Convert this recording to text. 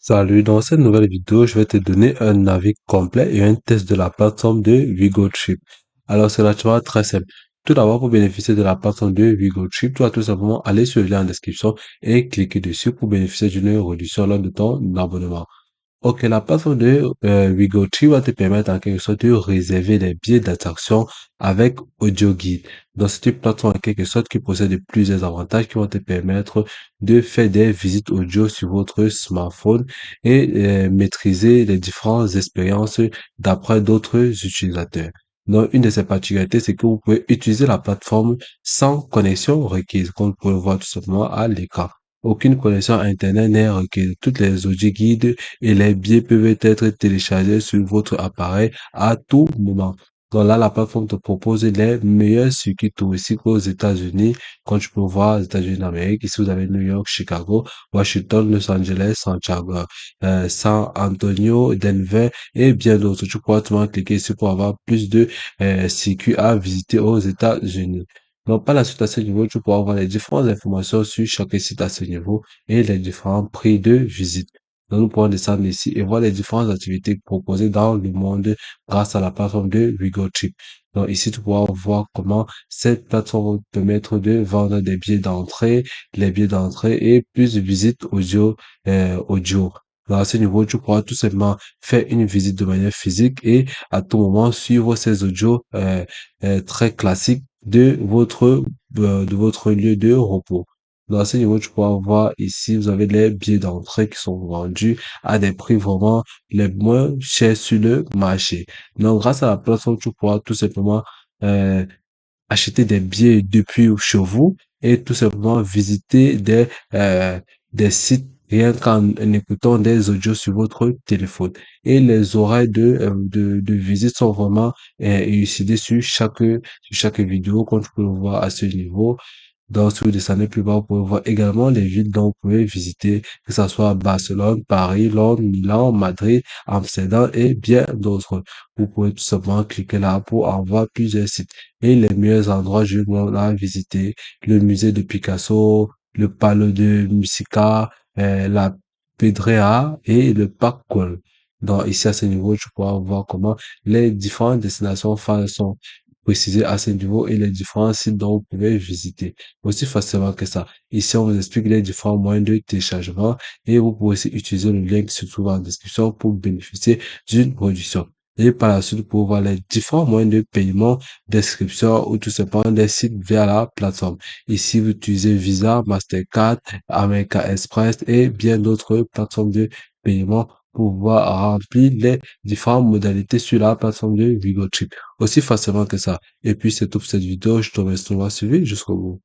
Salut, dans cette nouvelle vidéo, je vais te donner un avis complet et un test de la plateforme de WeGoTrip. Alors, c'est relativement très simple. Tout d'abord, pour bénéficier de la plateforme de WeGoTrip, tu vas tout simplement aller sur le lien en description et cliquer dessus pour bénéficier d'une réduction lors de ton abonnement. Ok, la plateforme de WeGoTree va te permettre en quelque sorte de réserver des billets d'attraction avec audio guide. Donc, c'est une plateforme en quelque sorte qui possède plusieurs avantages qui vont te permettre de faire des visites audio sur votre smartphone et maîtriser les différentes expériences d'après d'autres utilisateurs. Donc, une de ces particularités, c'est que vous pouvez utiliser la plateforme sans connexion requise, comme vous pouvez le voir tout simplement à l'écran. Aucune connexion à Internet n'est requise. Toutes les audio guides et les billets peuvent être téléchargés sur votre appareil à tout moment. Donc là, la plateforme te propose les meilleurs circuits touristiques aux États-Unis. Quand tu peux voir aux États-Unis d'Amérique, ici vous avez New York, Chicago, Washington, Los Angeles, Santiago, San Antonio, Denver et bien d'autres. Tu pourras tout cliquer ici pour avoir plus de circuits à visiter aux États-Unis. Donc, par la suite, à ce niveau, tu pourras avoir les différentes informations sur chaque site à ce niveau et les différents prix de visite. Donc, nous pourrons descendre ici et voir les différentes activités proposées dans le monde grâce à la plateforme de WeGoTrip. Donc, ici, tu pourras voir comment cette plateforme va te permettre de vendre des billets d'entrée, les billets d'entrée et plus de visites audio. Donc, à ce niveau, tu pourras tout simplement faire une visite de manière physique et à tout moment suivre ces audios très classiques de votre lieu de repos. Dans ce niveau, tu pourras voir ici, vous avez les billets d'entrée qui sont vendus à des prix vraiment les moins chers sur le marché. Donc, grâce à la plateforme, tu pourras tout simplement euh, acheter des billets depuis chez vous et tout simplement visiter des sites rien qu'en écoutant des audios sur votre téléphone. Et les horaires de visite sont vraiment élucidés sur chaque vidéo, comme tu peux le voir à ce niveau. Donc, si vous descendez plus bas, vous pouvez voir également les villes dont vous pouvez visiter, que ce soit Barcelone, Paris, Londres, Milan, Madrid, Amsterdam et bien d'autres. Vous pouvez tout simplement cliquer là pour en voir plusieurs sites. Et les meilleurs endroits, je vous à visiter, le musée de Picasso, le Palo de Musica, la Pedrea et le parc Güell. Donc, ici, à ce niveau, tu pourras voir comment les différentes destinations phares sont précisées à ce niveau et les différents sites dont vous pouvez visiter. Aussi facilement que ça. Ici, on vous explique les différents moyens de téléchargement et vous pouvez aussi utiliser le lien qui se trouve en description pour bénéficier d'une réduction. Et par la suite, pour voir les différents moyens de paiement, d'inscription ou tout simplement des sites via la plateforme. Ici, vous utilisez Visa, Mastercard, American Express et bien d'autres plateformes de paiement pour pouvoir remplir les différentes modalités sur la plateforme de WeGoTrip. Aussi facilement que ça. Et puis, c'est tout pour cette vidéo. Je te remercie de m'avoir suivi jusqu'au bout.